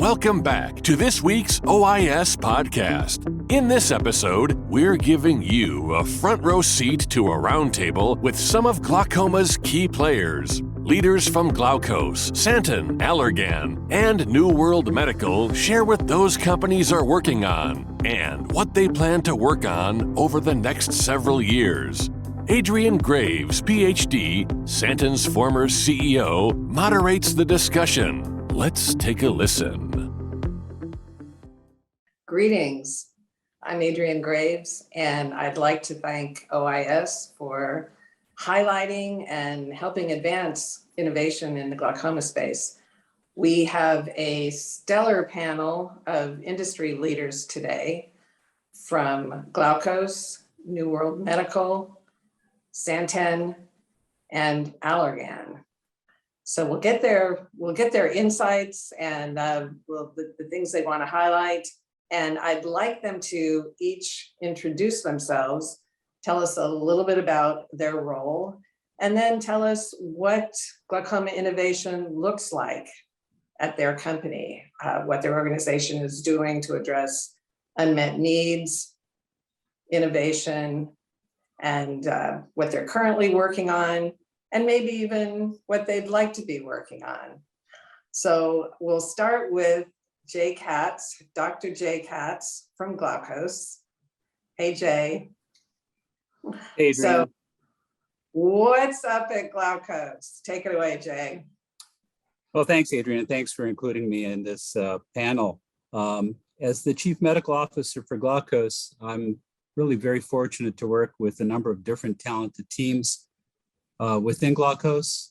Welcome back to this week's OIS podcast. In this episode, we're giving you a front row seat to a roundtable with some of glaucoma's key players. Leaders from Glaukos, Santen, Allergan, and New World Medical share what those companies are working on and what they plan to work on over the next several years. Adrienne Graves, PhD, Santen's former CEO, moderates the discussion. Let's take a listen. Greetings. I'm Adrienne Graves, and I'd like to thank OIS for highlighting and helping advance innovation in the glaucoma space. We have a stellar panel of industry leaders today from Glaukos, New World Medical, Santen, and Allergan. So we'll get their insights and the things they want to highlight. And I'd like them to each introduce themselves, tell us a little bit about their role, and then tell us what glaucoma innovation looks like at their company, what their organization is doing to address unmet needs, innovation, and what they're currently working on, and maybe even what they'd like to be working on. So we'll start with Jay Katz, Dr. Jay Katz from Glaukos. Hey, Jay. Hey, Adrienne. So what's up at Glaukos? Take it away, Jay. Well, thanks, Adrienne. Thanks for including me in this panel. As the Chief Medical Officer for Glaukos, I'm really very fortunate to work with a number of different talented teams within Glaukos.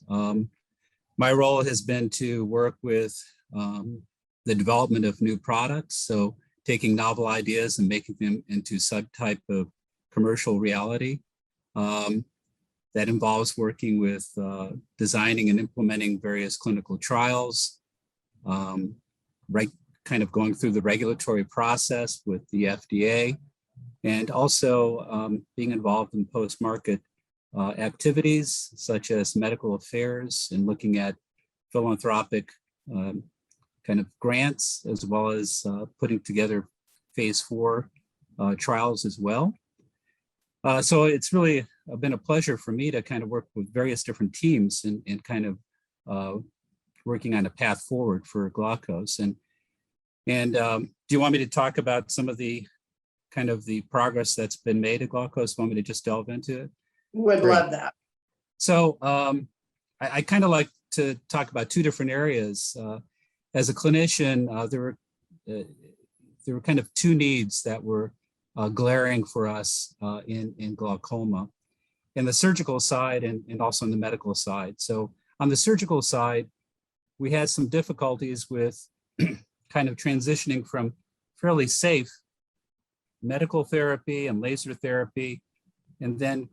My role has been to work with the development of new products, so taking novel ideas and making them into some type of commercial reality. That involves working with designing and implementing various clinical trials, kind of going through the regulatory process with the FDA, and also being involved in post-market activities such as medical affairs and looking at philanthropic kind of grants, as well as putting together phase 4 trials as well. So it's really been a pleasure for me to kind of work with various different teams and kind of working on a path forward for Glaukos. And do you want me to talk about some of the kind of the progress that's been made at Glaukos? Want me to just delve into it? Would Great. love that. So I kind of like to talk about two different areas. As a clinician, there were kind of two needs that were glaring for us in glaucoma, in the surgical side and also on the medical side. So on the surgical side, we had some difficulties with kind of transitioning from fairly safe medical therapy and laser therapy, and then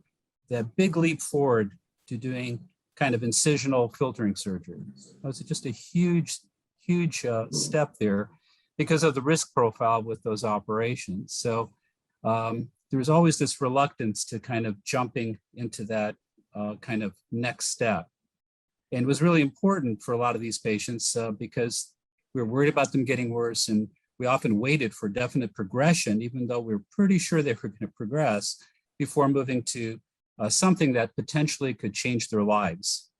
that big leap forward to doing kind of incisional filtering surgery. It was just a huge step there because of the risk profile with those operations. So there was always this reluctance to kind of jumping into that kind of next step. And it was really important for a lot of these patients because we were worried about them getting worse, and we often waited for definite progression, even though we were pretty sure they were going to progress, before moving to something that potentially could change their lives,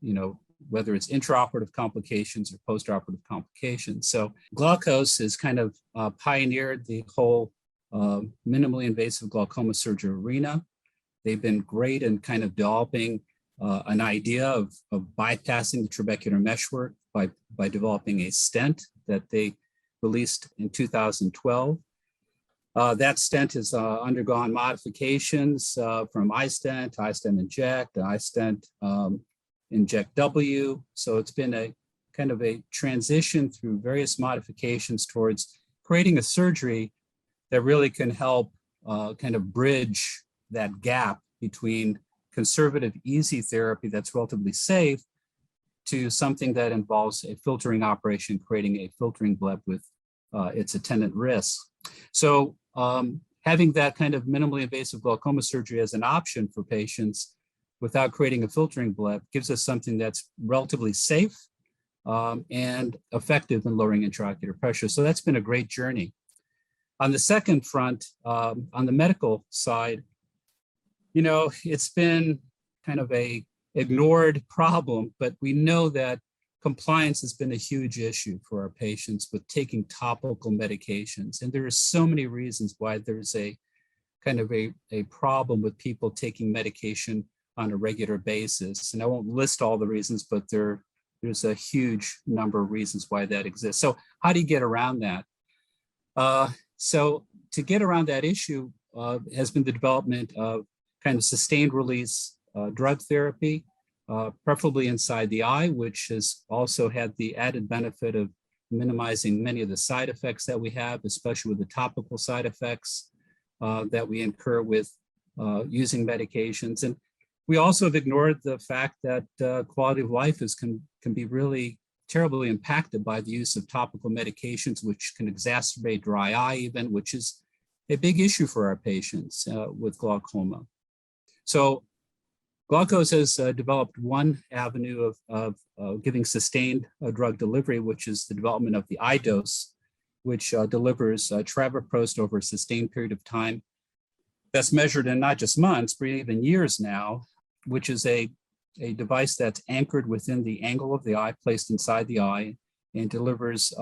whether it's intraoperative complications or postoperative complications. So Glaukos has kind of pioneered the whole minimally invasive glaucoma surgery arena. They've been great in kind of developing an idea of bypassing the trabecular meshwork by developing a stent that they released in 2012. That stent has undergone modifications from iStent, iStent Inject, iStent Inject W. So it's been a kind of a transition through various modifications towards creating a surgery that really can help kind of bridge that gap between conservative, easy therapy that's relatively safe to something that involves a filtering operation, creating a filtering bleb with its attendant risks. So having that kind of minimally invasive glaucoma surgery as an option for patients without creating a filtering bleb gives us something that's relatively safe, and effective in lowering intraocular pressure. So that's been a great journey. On the second front, on the medical side, it's been kind of a ignored problem, but we know that compliance has been a huge issue for our patients with taking topical medications. And there are so many reasons why there's a kind of a problem with people taking medication on a regular basis. And I won't list all the reasons, but there's a huge number of reasons why that exists. So how do you get around that? So to get around that issue has been the development of kind of sustained release drug therapy, preferably inside the eye, which has also had the added benefit of minimizing many of the side effects that we have, especially with the topical side effects that we incur with using medications. And we also have ignored the fact that quality of life can be really terribly impacted by the use of topical medications, which can exacerbate dry eye even, which is a big issue for our patients with glaucoma. So Glaukos has developed one avenue of giving sustained drug delivery, which is the development of the iDose, which delivers travoprost over a sustained period of time that's measured in not just months, but even years now, which is a device that's anchored within the angle of the eye, placed inside the eye, and delivers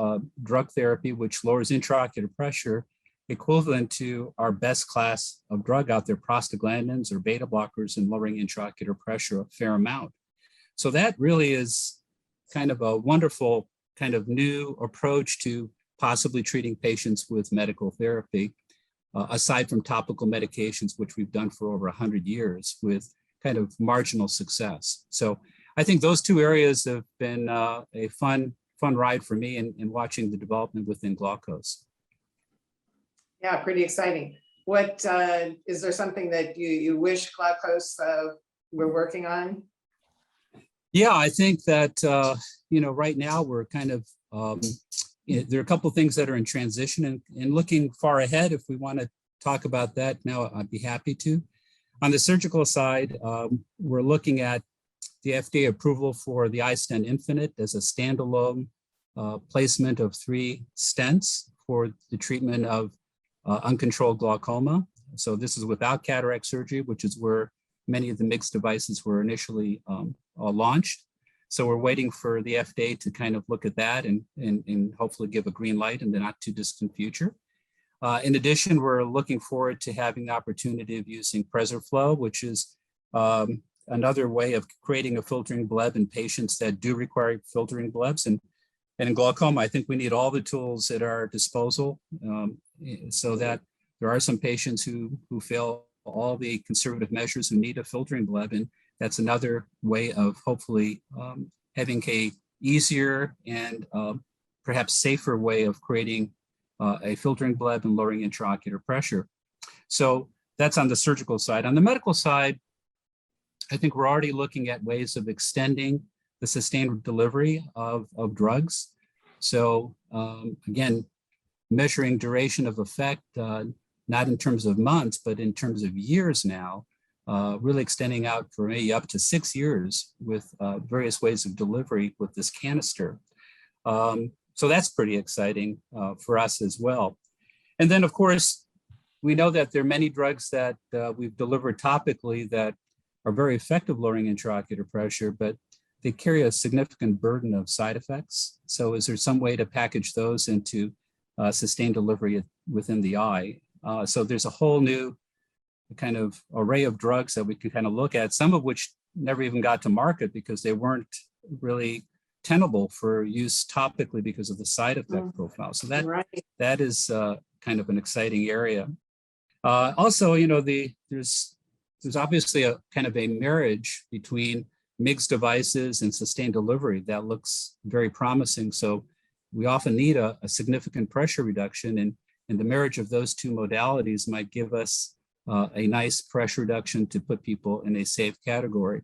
drug therapy, which lowers intraocular pressure, equivalent to our best class of drug out there, prostaglandins or beta blockers, and lowering intraocular pressure a fair amount. So that really is kind of a wonderful kind of new approach to possibly treating patients with medical therapy, aside from topical medications, which we've done for over 100 years with kind of marginal success. So I think those two areas have been a fun ride for me in watching the development within Glaukos. Yeah, pretty exciting. What is there something that you wish Glaukos were working on? Yeah, I think that right now we're kind of there are a couple of things that are in transition, and looking far ahead, if we want to talk about that now, I'd be happy to. On the surgical side, we're looking at the FDA approval for the iStent Infinite as a standalone placement of 3 stents for the treatment of uncontrolled glaucoma. So this is without cataract surgery, which is where many of the mixed devices were initially launched. So we're waiting for the FDA to kind of look at that and hopefully give a green light in the not too distant future. In addition, we're looking forward to having the opportunity of using PreserFlow, which is another way of creating a filtering bleb in patients that do require filtering blebs. And in glaucoma, I think we need all the tools at our disposal so that there are some patients who fail all the conservative measures who need a filtering bleb. And that's another way of hopefully having a easier and perhaps safer way of creating a filtering bleb and lowering intraocular pressure. So that's on the surgical side. On the medical side, I think we're already looking at ways of extending the sustained delivery of drugs. So again, measuring duration of effect, not in terms of months, but in terms of years now, really extending out for maybe up to 6 years with various ways of delivery with this canister. So that's pretty exciting for us as well. And then, of course, we know that there are many drugs that we've delivered topically that are very effective lowering intraocular pressure, but they carry a significant burden of side effects. So is there some way to package those into sustained delivery within the eye? So there's a whole new kind of array of drugs that we can kind of look at, some of which never even got to market because they weren't really tenable for use topically because of the side effect profile. So that is kind of an exciting area. Also, there's obviously a kind of a marriage between MIGS devices and sustained delivery that looks very promising. So we often need a significant pressure reduction, and the marriage of those two modalities might give us a nice pressure reduction to put people in a safe category.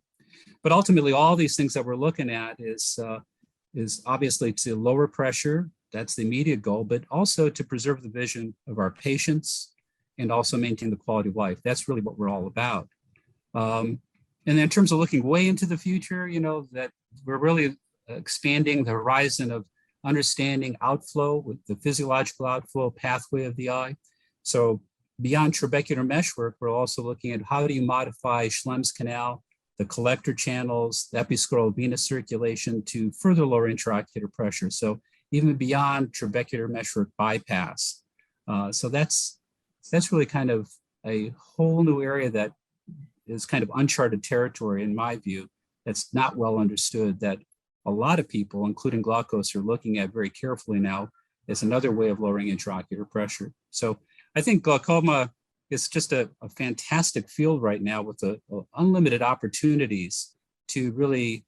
But ultimately, all these things that we're looking at is obviously to lower pressure. That's the immediate goal, but also to preserve the vision of our patients and also maintain the quality of life. That's really what we're all about. And in terms of looking way into the future, that we're really expanding the horizon of understanding outflow with the physiological outflow pathway of the eye. So beyond trabecular meshwork, we're also looking at how do you modify Schlemm's canal, the collector channels, the episcleral venous circulation to further lower intraocular pressure. So even beyond trabecular meshwork bypass. So that's really kind of a whole new area that is kind of uncharted territory in my view. That's not well understood, that a lot of people, including Glaukos, are looking at very carefully now as another way of lowering intraocular pressure. So I think glaucoma is just a fantastic field right now with unlimited opportunities to really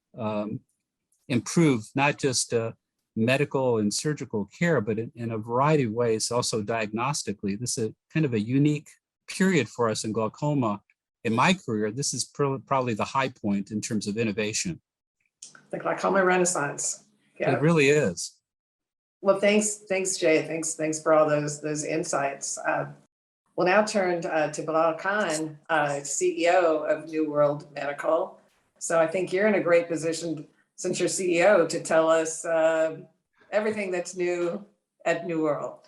improve not just medical and surgical care, but in a variety of ways, also diagnostically. This is kind of a unique period for us in glaucoma. In my career, this is probably the high point in terms of innovation. The glaucoma renaissance. Yeah. It really is. Well, thanks, Jay. Thanks for all those insights. We'll now turn to Bilal Khan, CEO of New World Medical. So I think you're in a great position, since you're CEO, to tell us everything that's new at New World.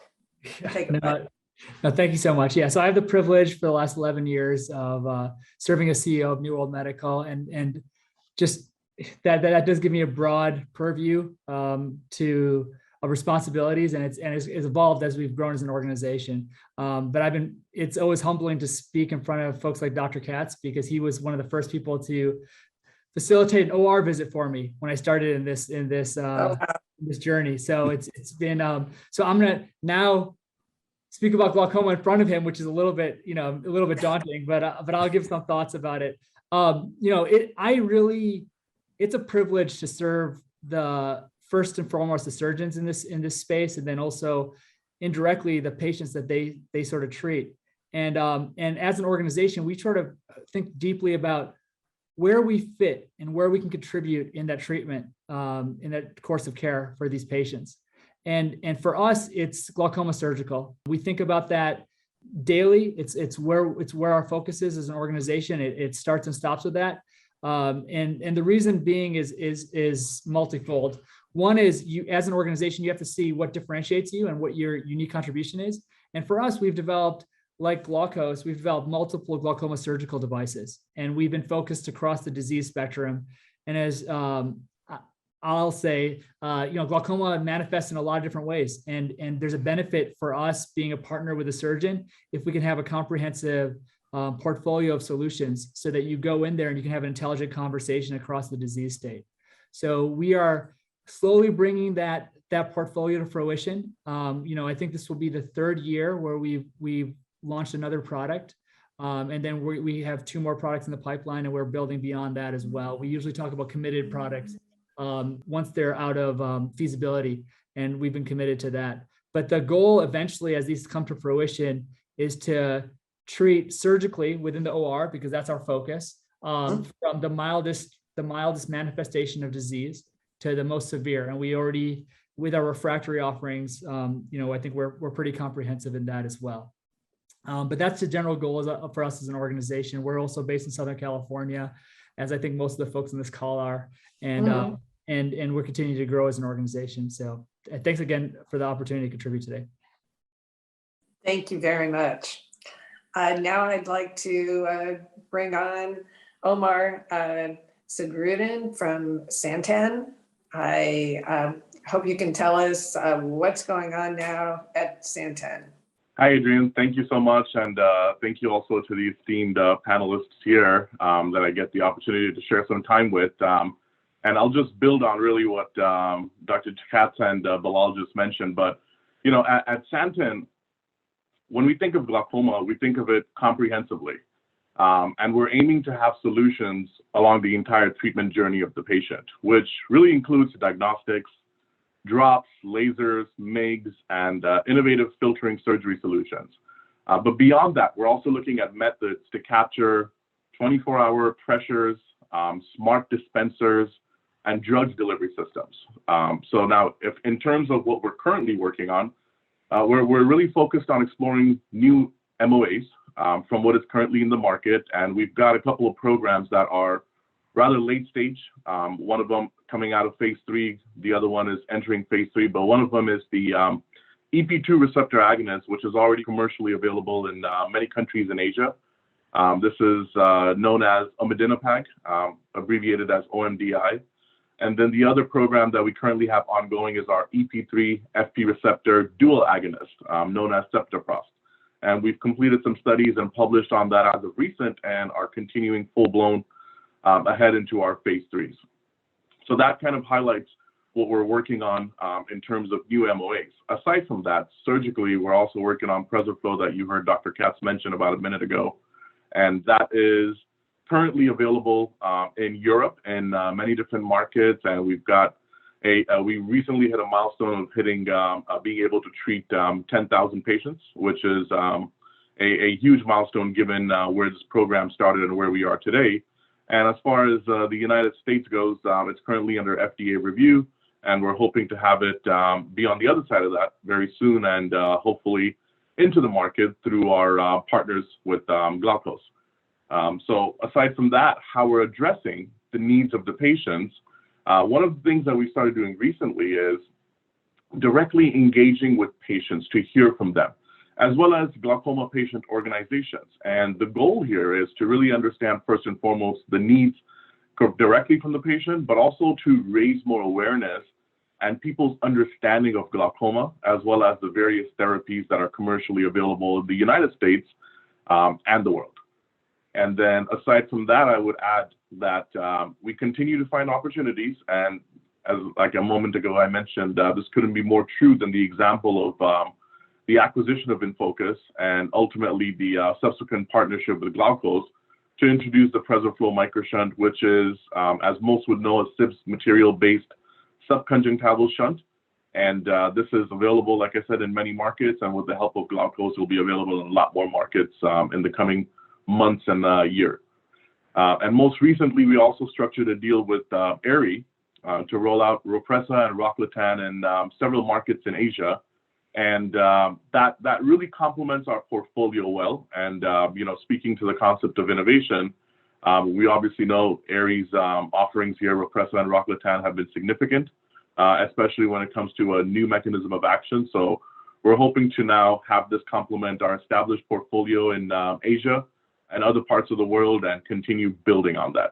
No, thank you so much. Yeah, so I have the privilege for the last 11 years of serving as CEO of New World Medical, and just that does give me a broad purview to of responsibilities, and it's evolved as we've grown as an organization. But it's always humbling to speak in front of folks like Dr. Katz, because he was one of the first people to facilitate an OR visit for me when I started in this journey. So it's been so I'm gonna now speak about glaucoma in front of him, which is a little bit daunting, but I'll give some thoughts about it. It's a privilege to serve first and foremost the surgeons in this space, and then also indirectly the patients that they sort of treat. And as an organization, we sort of think deeply about where we fit and where we can contribute in that treatment, in that course of care for these patients. And for us, it's glaucoma surgical. We think about that daily. It's where our focus is as an organization. It starts and stops with that. And the reason being is multifold. One is, you as an organization, you have to see what differentiates you and what your unique contribution is. And for us, we've developed, like Glaukos, we've developed multiple glaucoma surgical devices, and we've been focused across the disease spectrum. And as I'll say, glaucoma manifests in a lot of different ways, and there's a benefit for us being a partner with a surgeon if we can have a comprehensive portfolio of solutions, so that you go in there and you can have an intelligent conversation across the disease state. So we are slowly bringing that portfolio to fruition. I think this will be the third year where we've launched another product. And then we have 2 more products in the pipeline, and we're building beyond that as well. We usually talk about committed products once they're out of feasibility, and we've been committed to that. But the goal eventually, as these come to fruition, is to treat surgically within the OR, because that's our focus, from the mildest manifestation of disease to the most severe. And we already, with our refractory offerings, I think we're pretty comprehensive in that as well. But that's the general goal for us as an organization. We're also based in Southern California, as I think most of the folks in this call are, and we're continuing to grow as an organization. So thanks again for the opportunity to contribute today. Thank you very much. Now I'd like to bring on Omar Sadruddin from Santan. I hope you can tell us what's going on now at Santan. Hi, Adrienne. Thank you so much. And thank you also to the esteemed panelists here that I get the opportunity to share some time with. And I'll just build on really what Dr. Katz and Bilal just mentioned. But, at Santen, when we think of glaucoma, we think of it comprehensively. And we're aiming to have solutions along the entire treatment journey of the patient, which really includes diagnostics, drops, lasers, MIGS, and innovative filtering surgery solutions. But beyond that, we're also looking at methods to capture 24-hour pressures, smart dispensers, and drug delivery systems. So now, if in terms of what we're currently working on, we're really focused on exploring new MOAs from what is currently in the market. And we've got a couple of programs that are rather late stage. One of them coming out of phase 3. The other one is entering phase 3, but one of them is the EP2 receptor agonist, which is already commercially available in many countries in Asia. This is known as omedinipag, abbreviated as OMDI. And then the other program that we currently have ongoing is our EP3 FP receptor dual agonist, known as travoprost. And we've completed some studies and published on that as of recent and are continuing full-blown ahead into our phase 3s. So that kind of highlights what we're working on in terms of new MOAs. Aside from that, surgically, we're also working on PreserFlow that you heard Dr. Katz mention about a minute ago. And that is currently available in Europe and many different markets. And we've got we recently hit a milestone of hitting being able to treat 10,000 patients, which is a huge milestone given where this program started and where we are today. And as far as the United States goes, it's currently under FDA review, and we're hoping to have it be on the other side of that very soon and hopefully into the market through our partners with Glaukos. So aside from that, how we're addressing the needs of the patients, one of the things that we started doing recently is directly engaging with patients to hear from them, as well as glaucoma patient organizations. And the goal here is to really understand, first and foremost, the needs directly from the patient, but also to raise more awareness and people's understanding of glaucoma, as well as the various therapies that are commercially available in the United States and the world. And then aside from that, I would add that we continue to find opportunities. And as like a moment ago, I mentioned this couldn't be more true than the example of the acquisition of InFocus and ultimately the subsequent partnership with Glaukos to introduce the PreserFlow microshunt, which is, as most would know, a SIPS material-based subconjunctival shunt. And this is available, like I said, in many markets. And with the help of Glaukos, it will be available in a lot more markets in the coming months and year. And most recently, we also structured a deal with ARI to roll out Rhopressa and Rocklatan in several markets in Asia. And that really complements our portfolio well. And, speaking to the concept of innovation, we obviously know ARI's offerings here, Rhopressa and Rocklatan, have been significant, especially when it comes to a new mechanism of action. So we're hoping to now have this complement our established portfolio in Asia and other parts of the world and continue building on that.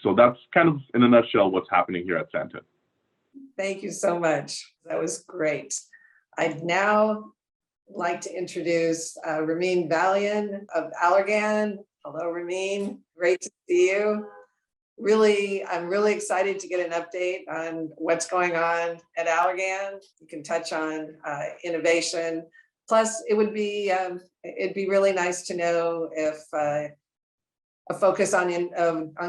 So that's kind of, in a nutshell, what's happening here at Santen. Thank you so much. That was great. I'd now like to introduce Ramin Valian of Allergan. Hello, Ramin. Great to see you. I'm really excited to get an update on what's going on at Allergan. You can touch on innovation. Plus, it'd be really nice to know if a focus on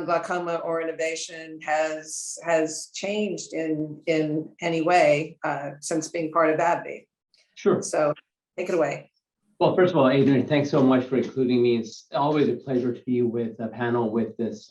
glaucoma or innovation has changed in any way since being part of AbbVie. Sure. So take it away. Well, first of all, Adrienne, thanks so much for including me. It's always a pleasure to be with a panel with this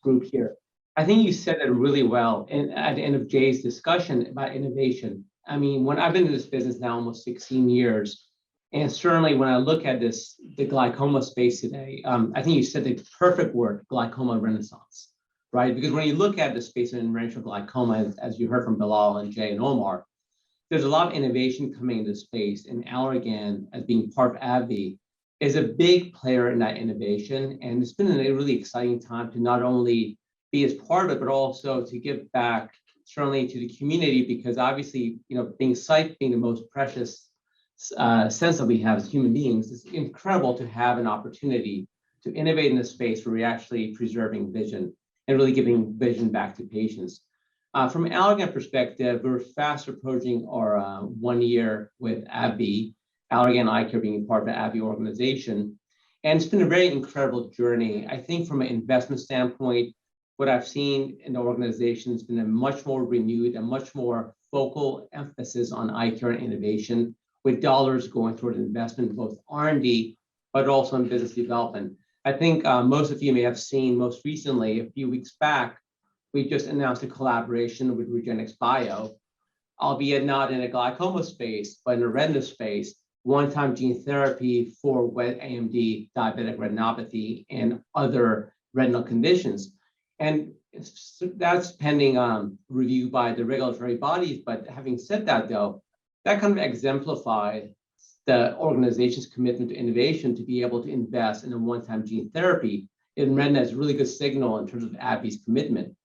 group here. I think you said it really well at the end of Jay's discussion about innovation. I mean, when I've been in this business now almost 16 years, and certainly when I look at the glaucoma space today, I think you said the perfect word, glaucoma renaissance, right? Because when you look at the space of interventional glaucoma, as you heard from Bilal and Jay and Omar, there's a lot of innovation coming into space, and Allergan, as being part of AbbVie, is a big player in that innovation. And it's been a really exciting time to not only be as part of it, but also to give back certainly to the community, because obviously, being sight being the most precious sense that we have as human beings, it's incredible to have an opportunity to innovate in a space where we're actually preserving vision and really giving vision back to patients. From an Allergan perspective, we're fast approaching our 1 year with AbbVie, Allergan Eye Care being part of the AbbVie organization. And it's been a very incredible journey. I think from an investment standpoint, what I've seen in the organization has been a much more renewed and much more focal emphasis on eye care and innovation, with dollars going toward investment in both R&D, but also in business development. I think most of you may have seen most recently, a few weeks back, we just announced a collaboration with REGENXBIO, albeit not in a glaucoma space, but in a retina space, one-time gene therapy for wet AMD, diabetic retinopathy, and other retinal conditions. And that's pending review by the regulatory bodies. But having said that, though, that kind of exemplifies the organization's commitment to innovation to be able to invest in a one-time gene therapy. It read as a really good signal in terms of AbbVie's commitment.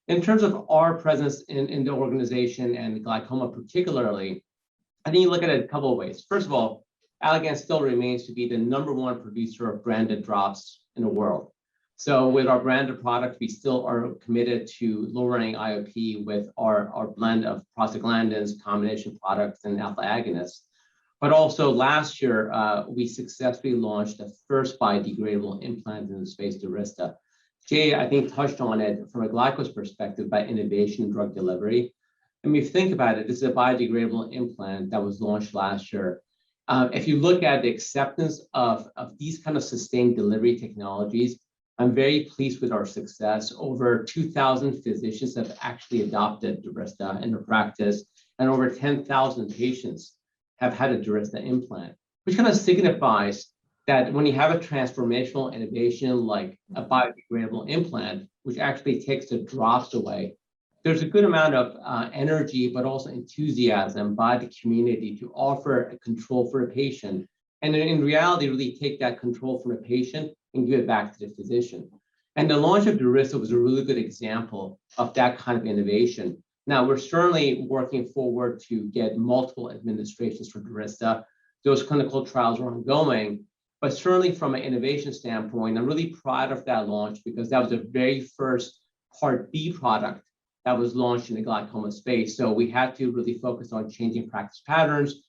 In terms of our presence in the organization and glaucoma particularly, I think you look at it a couple of ways. First of all, Allergan still remains to be the #1 producer of branded drops in the world. So with our branded product, we still are committed to lowering IOP with our blend of prostaglandins, combination products, and alpha agonists. But also last year, we successfully launched the first biodegradable implant in the space, Durysta. Jay, I think, touched on it from a Glaukos perspective by innovation in drug delivery. And if you think about it, this is a biodegradable implant that was launched last year. If you look at the acceptance of these kind of sustained delivery technologies, I'm very pleased with our success. Over 2,000 physicians have actually adopted Durysta in their practice, and over 10,000 patients have had a Durysta implant, which kind of signifies that when you have a transformational innovation like a biodegradable implant, which actually takes the drops away, there's a good amount of energy, but also enthusiasm by the community to offer a control for a patient. And in reality, really take that control from the patient and give it back to the physician. And the launch of Durysta was a really good example of that kind of innovation. Now, we're certainly working forward to get multiple administrations for Durysta. Those clinical trials are ongoing, but certainly from an innovation standpoint, I'm really proud of that launch because that was the very first Part B product that was launched in the glaucoma space. So we had to really focus on changing practice patterns.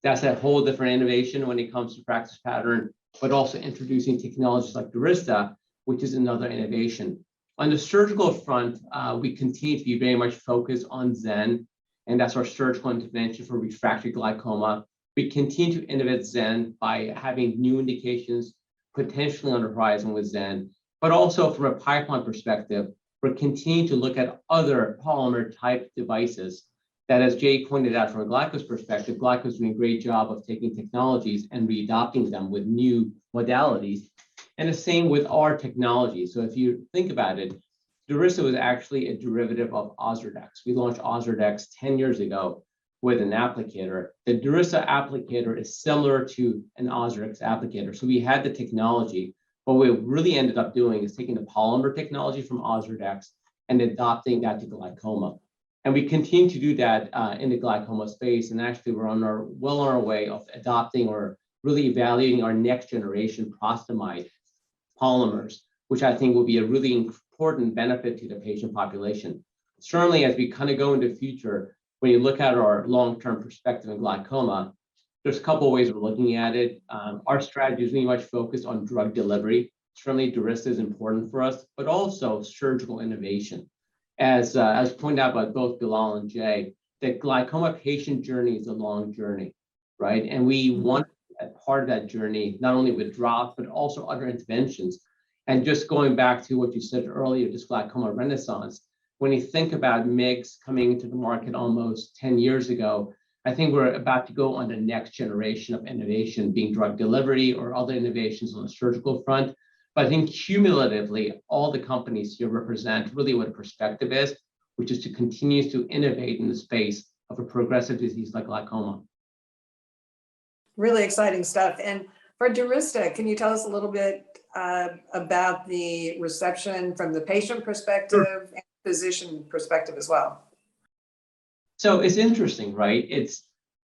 That's a whole different innovation when it comes to practice pattern, but also introducing technologies like Durysta, which is another innovation. On the surgical front, we continue to be very much focused on Zen, and that's our surgical intervention for refractory glaucoma. We continue to innovate Zen by having new indications potentially on the horizon with Zen, but also from a pipeline perspective, we're continuing to look at other polymer type devices that, as Jay pointed out from a Glaukos perspective, Glaukos is doing a great job of taking technologies and readopting them with new modalities. And the same with our technology. So if you think about it, Durysta was actually a derivative of Ozurdex. We launched Ozurdex 10 years ago with an applicator. The Durysta applicator is similar to an Ozurdex applicator. So we had the technology. What we really ended up doing is taking the polymer technology from Ozurdex and adopting that to glaucoma. And we continue to do that in the glaucoma space. And actually, we're well on our way of adopting or really evaluating our next generation prostamide polymers, which I think will be a really important benefit to the patient population. Certainly, as we kind of go into the future, when you look at our long-term perspective in glaucoma, there's a couple of ways we're looking at it. Our strategy is really much focused on drug delivery. Certainly, Durysta is important for us, but also surgical innovation. As pointed out by both Bilal and Jay, the glaucoma patient journey is a long journey, right? And we want part of that journey, not only with drops, but also other interventions. And just going back to what you said earlier, this glaucoma renaissance, when you think about MIGS coming into the market almost 10 years ago, I think we're about to go on the next generation of innovation, being drug delivery or other innovations on the surgical front. But I think cumulatively, all the companies here represent really what a perspective is, which is to continue to innovate in the space of a progressive disease like glaucoma. Really exciting stuff. And for Durysta, can you tell us a little bit about the reception from the patient perspective and physician perspective as well? So it's interesting, right?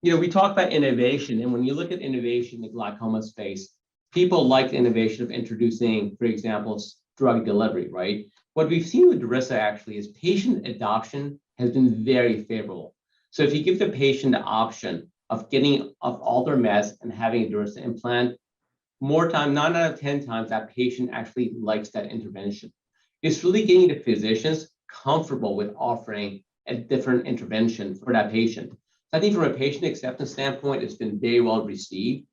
We talk about innovation, and when you look at innovation in the glaucoma space, people like the innovation of introducing, for example, drug delivery, right? What we've seen with Durysta actually is patient adoption has been very favorable. So if you give the patient the option of getting off all their meds and having a Durysta implant, more time, 9 out of 10 times, that patient actually likes that intervention. It's really getting the physicians comfortable with offering a different intervention for that patient. So I think from a patient acceptance standpoint, it's been very well received.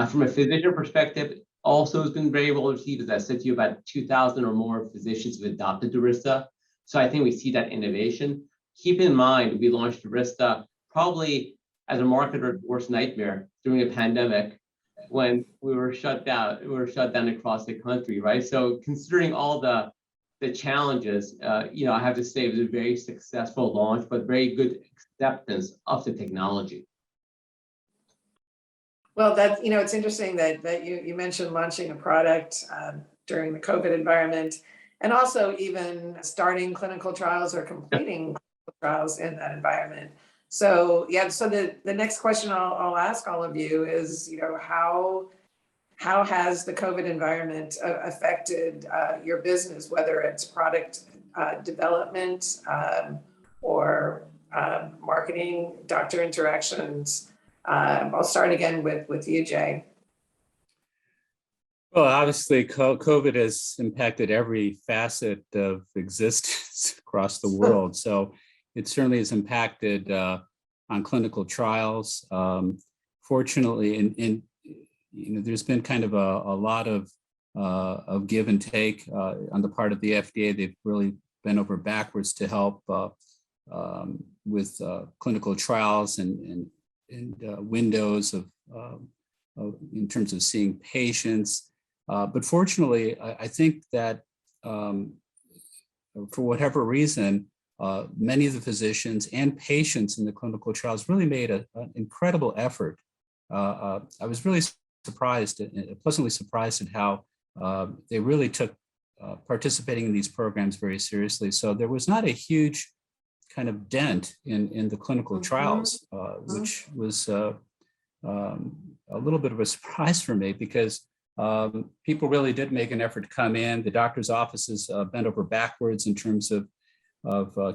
From a physician perspective, also has been very well received. As I said to you, about 2,000 or more physicians have adopted Durysta. So I think we see that innovation. Keep in mind, we launched Durysta probably as a marketer's worst nightmare during a pandemic when we were shut down. We were shut down across the country, right? So considering all the the challenges, I have to say it was a very successful launch, but very good acceptance of the technology. Well, it's interesting that you mentioned launching a product during the COVID environment, and also even starting clinical trials or completing clinical trials in that environment. So so the next question I'll ask all of you is, how has the COVID environment affected your business, whether it's product development or marketing, doctor interactions? I'll start again with you, Jay. Well, obviously, COVID has impacted every facet of existence across the world. So it certainly has impacted on clinical trials. Fortunately, there's been kind of a lot of give and take on the part of the FDA. They've really bent over backwards to help with clinical trials and windows of in terms of seeing patients. But fortunately, I think that for whatever reason, many of the physicians and patients in the clinical trials really made an incredible effort. I was really pleasantly surprised at how they really took participating in these programs very seriously. So there was not a huge kind of dent in the clinical trials, which was a little bit of a surprise for me, because people really did make an effort to come in. The doctor's offices bent over backwards in terms of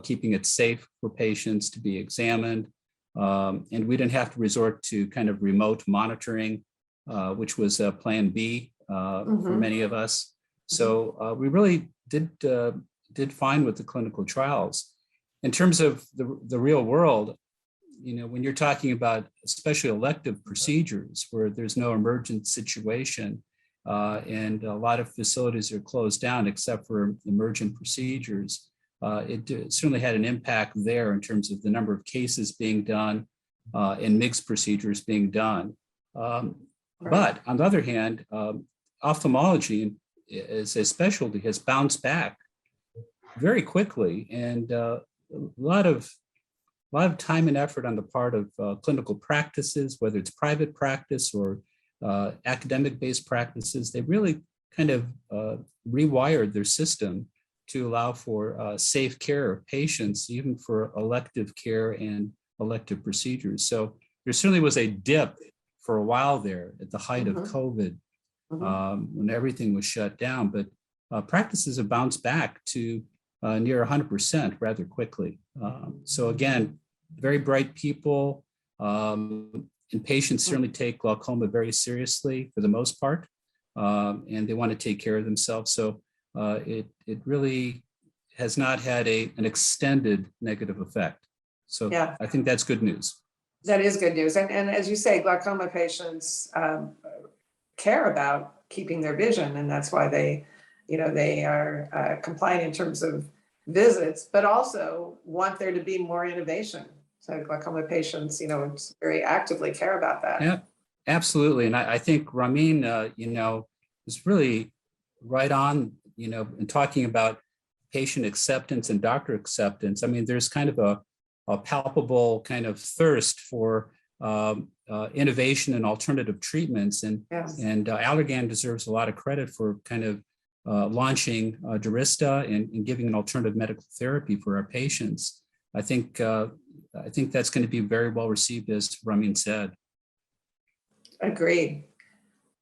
keeping it safe for patients to be examined. And we didn't have to resort to kind of remote monitoring, which was plan B for many of us. So we really did fine with the clinical trials. In terms of the real world, when you're talking about especially elective procedures where there's no emergent situation and a lot of facilities are closed down except for emergent procedures, it certainly had an impact there in terms of the number of cases being done and mixed procedures being done. But on the other hand, ophthalmology as a specialty has bounced back very quickly, and a lot of time and effort on the part of clinical practices, whether it's private practice or academic-based practices. They really kind of rewired their system to allow for safe care of patients, even for elective care and elective procedures. So there certainly was a dip for a while there at the height of COVID when everything was shut down, but practices have bounced back to near 100% rather quickly. So again, very bright people, and patients certainly take glaucoma very seriously for the most part, and they want to take care of themselves. So it really has not had an extended negative effect. So yeah. I think that's good news. That is good news. And as you say, glaucoma patients care about keeping their vision, and that's why they are compliant in terms of visits, but also want there to be more innovation. So glaucoma patients, very actively care about that. Yeah, absolutely. And I think Ramin, is really right on, in talking about patient acceptance and doctor acceptance. I mean, there's kind of a palpable kind of thirst for innovation and alternative treatments. And, yes. and Allergan deserves a lot of credit for kind of launching Durista and giving an alternative medical therapy for our patients. I think that's going to be very well received, as Ramin said. Agreed.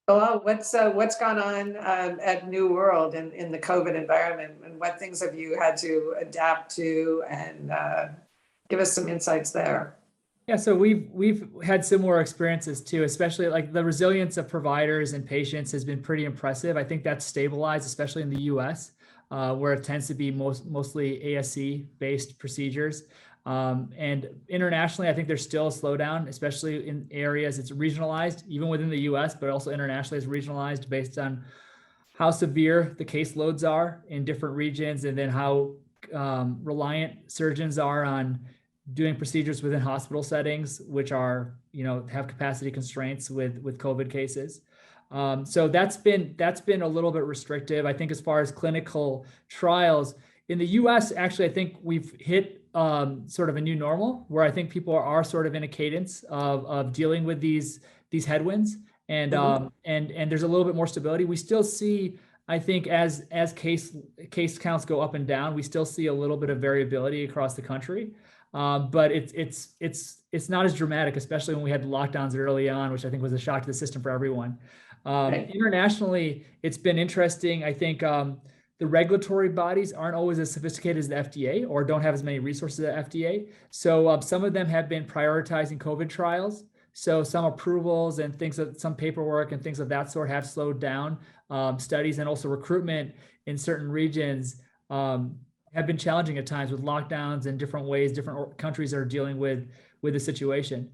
Well, what's gone on at New World in the COVID environment, and what things have you had to adapt to, and give us some insights there? Yeah, so we've had similar experiences too, especially like the resilience of providers and patients has been pretty impressive. I think that's stabilized, especially in the US, where it tends to be mostly ASC-based procedures. And internationally, I think there's still a slowdown, especially in areas it's regionalized, even within the US, but also internationally it's regionalized based on how severe the caseloads are in different regions, and then how reliant surgeons are on doing procedures within hospital settings, which are, have capacity constraints with COVID cases. So that's been a little bit restrictive. I think as far as clinical trials in the U.S., actually, I think we've hit sort of a new normal where I think people are sort of in a cadence of dealing with these headwinds, and and there's a little bit more stability. We still see, I think, as case counts go up and down, we still see a little bit of variability across the country, but it's not as dramatic, especially when we had lockdowns early on, which I think was a shock to the system for everyone. Internationally, it's been interesting. I think the regulatory bodies aren't always as sophisticated as the FDA or don't have as many resources as the FDA. So some of them have been prioritizing COVID trials. So some approvals and some paperwork and things of that sort have slowed down studies, and also recruitment in certain regions have been challenging at times with lockdowns and different ways different countries are dealing with the situation.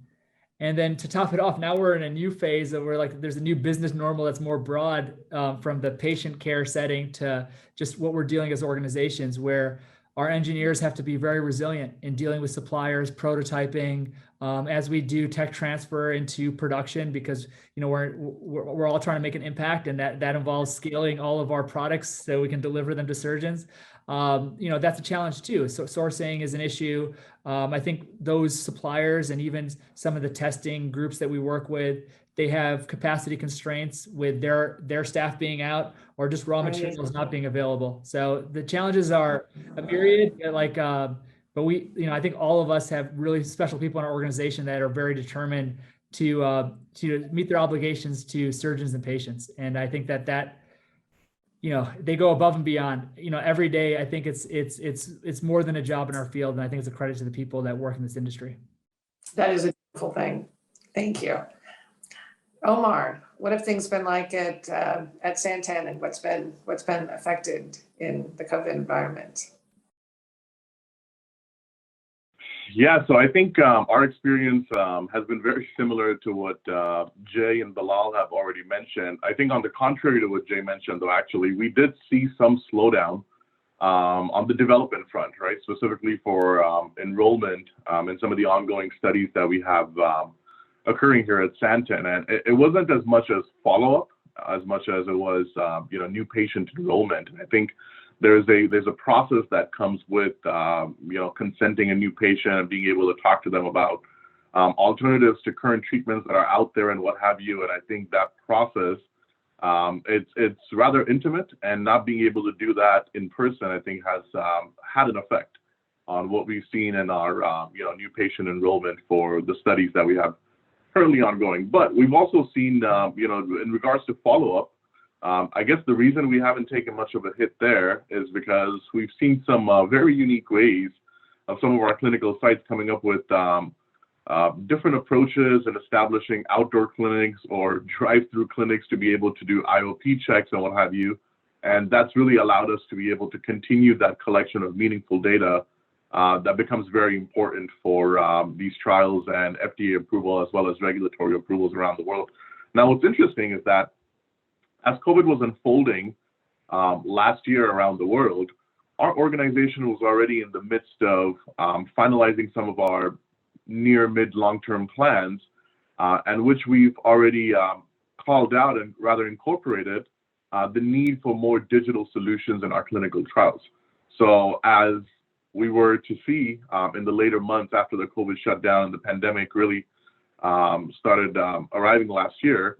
And then to top it off, now we're in a new phase of where there's a new business normal that's more broad, from the patient care setting to just what we're dealing as organizations, where our engineers have to be very resilient in dealing with suppliers, prototyping, as we do tech transfer into production, because we're all trying to make an impact, and that involves scaling all of our products so we can deliver them to surgeons. That's a challenge too. So sourcing is an issue. I think those suppliers and even some of the testing groups that we work with, they have capacity constraints with their staff being out or just raw materials not being available. So the challenges are a myriad, but I think all of us have really special people in our organization that are very determined to meet their obligations to surgeons and patients. And I think that they go above and beyond. Every day, I think it's more than a job in our field, and I think it's a credit to the people that work in this industry. That is a beautiful thing. Thank you. Omar, what have things been like at Santan, and what's been affected in the COVID environment? Yeah, so I think our experience has been very similar to what Jay and Bilal have already mentioned. I think on the contrary to what Jay mentioned, though, actually, we did see some slowdown on the development front, right? Specifically for enrollment in some of the ongoing studies that we have occurring here at Santen. And it wasn't as much as follow-up as much as it was, new patient enrollment. And I think there's a process that comes with, consenting a new patient and being able to talk to them about alternatives to current treatments that are out there and what have you. And I think that process, it's rather intimate, and not being able to do that in person, I think has had an effect on what we've seen in our, new patient enrollment for the studies that we have currently ongoing. But we've also seen, in regards to follow-up, I guess the reason we haven't taken much of a hit there is because we've seen some very unique ways of some of our clinical sites coming up with different approaches and establishing outdoor clinics or drive-through clinics to be able to do IOP checks and what have you. And that's really allowed us to be able to continue that collection of meaningful data that becomes very important for these trials and FDA approval, as well as regulatory approvals around the world. Now, what's interesting is that as COVID was unfolding last year around the world, our organization was already in the midst of finalizing some of our near, mid, long-term plans, and which we've already called out and rather incorporated the need for more digital solutions in our clinical trials. So as we were to see in the later months after the COVID shutdown and the pandemic really started arriving last year,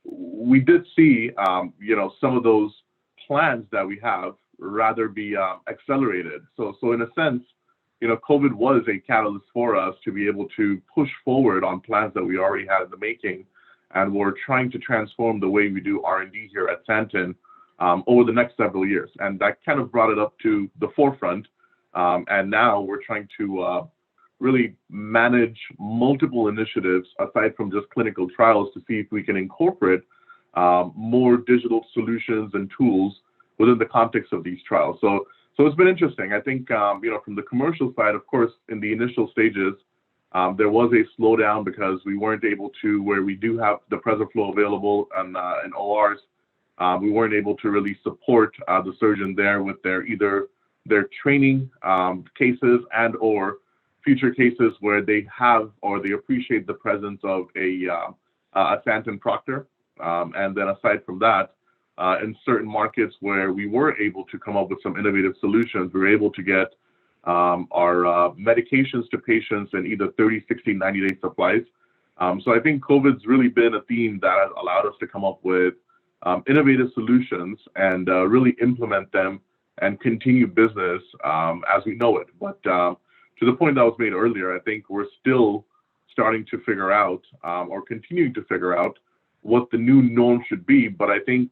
we did see, some of those plans that we have rather be accelerated. So in a sense, COVID was a catalyst for us to be able to push forward on plans that we already had in the making, and we're trying to transform the way we do R&D here at Santen over the next several years. And that kind of brought it up to the forefront. And now we're trying to really manage multiple initiatives aside from just clinical trials to see if we can incorporate more digital solutions and tools within the context of these trials. So it's been interesting. I think, from the commercial side, of course, in the initial stages, there was a slowdown because we weren't able to, where we do have the PreserFlow available and ORs, we weren't able to really support the surgeon there with their training cases and or future cases where they have or they appreciate the presence of a Santen proctor And then aside from that, in certain markets where we were able to come up with some innovative solutions, we were able to get our medications to patients in either 30, 60, 90-day supplies. So I think COVID's really been a theme that has allowed us to come up with innovative solutions and really implement them and continue business as we know it. But to the point that was made earlier, I think we're still starting to figure out or continuing to figure out what the new norm should be. But I think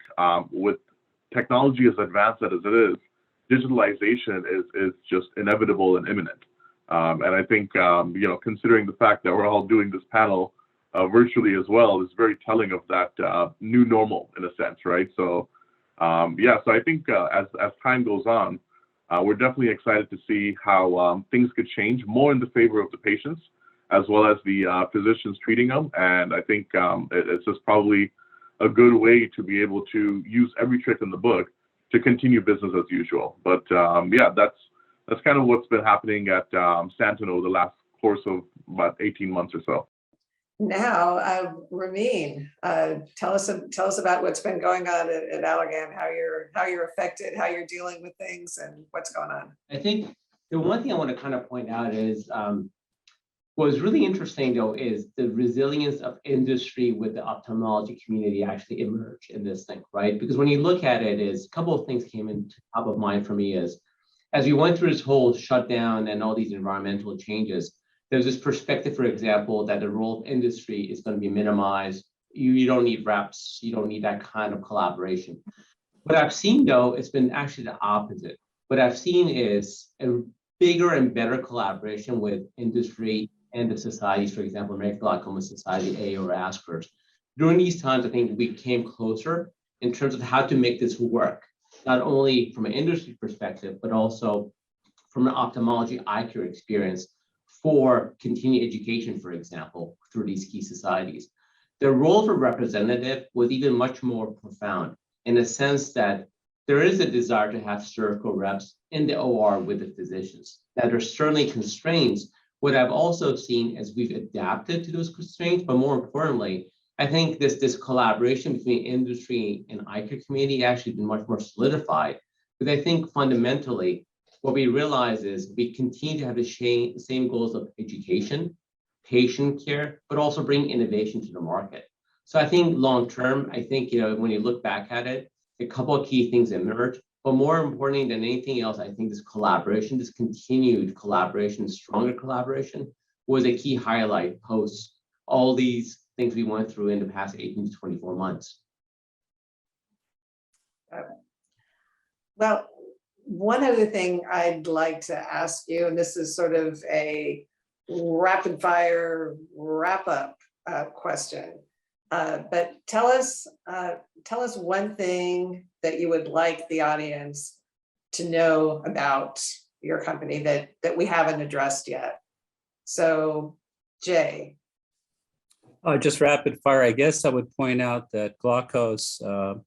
with technology as advanced as it is, digitalization is just inevitable and imminent. And I think, considering the fact that we're all doing this panel virtually as well is very telling of that new normal in a sense, right? So, so I think as time goes on, we're definitely excited to see how things could change more in the favor of the patients as well as the physicians treating them. And I think it's just probably a good way to be able to use every trick in the book to continue business as usual. But that's kind of what's been happening at Santen over the last course of about 18 months or so. Now, Ramin, tell us about what's been going on at Allergan, how you're affected, how you're dealing with things, and what's going on. I think the one thing I want to kind of point out is what was really interesting, though, is the resilience of industry with the ophthalmology community actually emerged in this thing, right? Because when you look at it, is a couple of things came into top of mind for me is, as we went through this whole shutdown and all these environmental changes, there's this perspective, for example, that the role of industry is going to be minimized. You don't need reps, you don't need that kind of collaboration. What I've seen, though, it's been actually the opposite. What I've seen is a bigger and better collaboration with industry and the societies, for example, American Glaucoma Society, A or ASCRS. During these times, I think we came closer in terms of how to make this work, not only from an industry perspective, but also from an ophthalmology eye care experience for continued education, for example, through these key societies. The role of a representative was even much more profound in the sense that there is a desire to have surgical reps in the OR with the physicians. Now, there's certainly constraints. What I've also seen is we've adapted to those constraints, but more importantly, I think this collaboration between industry and eye care community actually been much more solidified. Because I think fundamentally, what we realize is we continue to have the same goals of education, patient care, but also bring innovation to the market. So I think long term, I think, when you look back at it, a couple of key things emerge. But more importantly than anything else, I think this collaboration, this continued collaboration, stronger collaboration was a key highlight post all these things we went through in the past 18 to 24 months. Well, one other thing I'd like to ask you, and this is sort of a rapid fire wrap up question, but tell us one thing that you would like the audience to know about your company that we haven't addressed yet. So, Jay. Just rapid fire, I guess I would point out that Glaukos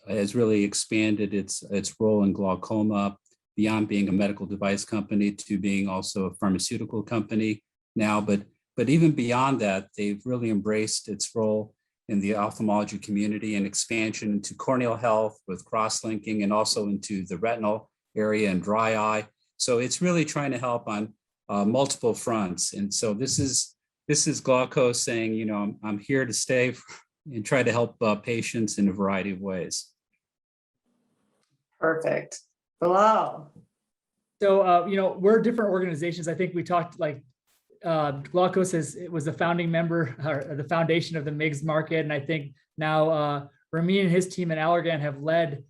has really expanded its role in glaucoma beyond being a medical device company to being also a pharmaceutical company now. But even beyond that, they've really embraced its role in the ophthalmology community and expansion into corneal health with cross-linking and also into the retinal area and dry eye. So it's really trying to help on multiple fronts. And so this is Glaukos saying, I'm here to stay and try to help patients in a variety of ways. Perfect. Bilal. So, we're different organizations. I think we talked Glaukos was the founding member or the foundation of the MIGS market. And I think now Ramin and his team at Allergan have led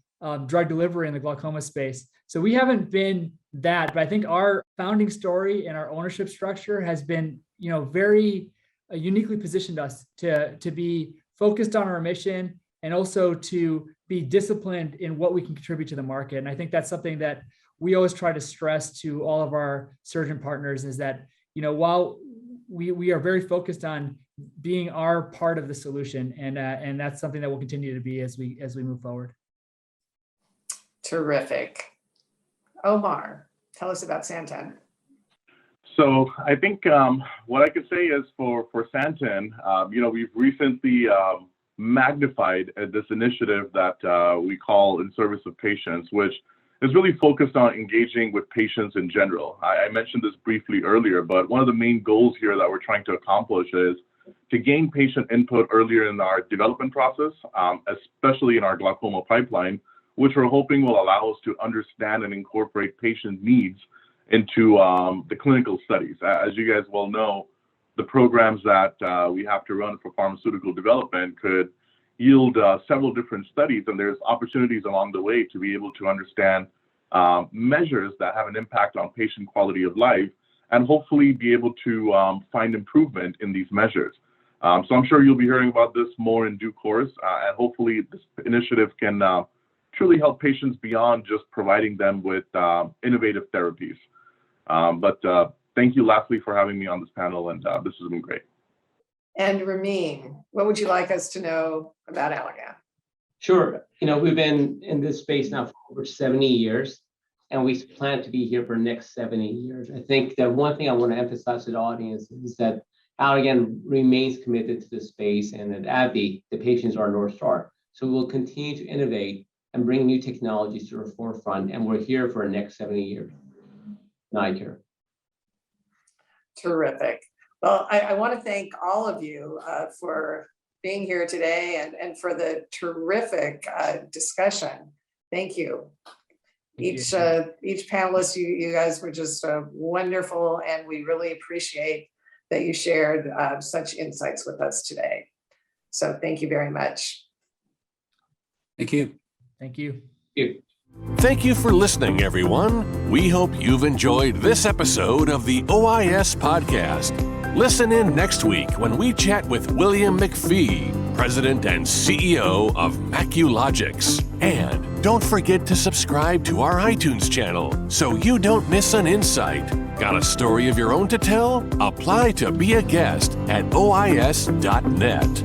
drug delivery in the glaucoma space. So we haven't been that, but I think our founding story and our ownership structure has been, very uniquely positioned us to be focused on our mission and also to be disciplined in what we can contribute to the market. And I think that's something that we always try to stress to all of our surgeon partners is that, while we are very focused on being our part of the solution, and that's something that will continue to be as we move forward. Terrific. Omar, tell us about Santan. So I think what I could say is for Santen, we've recently magnified at this initiative that we call In Service of Patients, which is really focused on engaging with patients in general. I mentioned this briefly earlier, but one of the main goals here that we're trying to accomplish is to gain patient input earlier in our development process, especially in our glaucoma pipeline, which we're hoping will allow us to understand and incorporate patient needs into the clinical studies. As you guys well know, the programs that we have to run for pharmaceutical development could yield several different studies, and there's opportunities along the way to be able to understand measures that have an impact on patient quality of life, and hopefully be able to find improvement in these measures. So I'm sure you'll be hearing about this more in due course, and hopefully this initiative can truly help patients beyond just providing them with innovative therapies. But thank you lastly for having me on this panel, and this has been great. And Ramin, what would you like us to know about Allergan? Sure. We've been in this space now for over 70 years, and we plan to be here for the next 70 years. I think that one thing I want to emphasize to the audience is that Allergan remains committed to this space, and at AbbVie, the patients are North Star. So we'll continue to innovate and bring new technologies to the forefront, and we're here for the next 70 years. Eye care. Terrific. Well, I want to thank all of you for being here today and for the terrific discussion. Thank you. Each panelist, you guys were just wonderful, and we really appreciate that you shared such insights with us today. So thank you very much. Thank you. Thank you. Thank you for listening, everyone. We hope you've enjoyed this episode of the OIS Podcast. Listen in next week when we chat with William McPhee, President and CEO of Maculogics. And don't forget to subscribe to our iTunes channel so you don't miss an insight. Got a story of your own to tell? Apply to be a guest at OIS.net.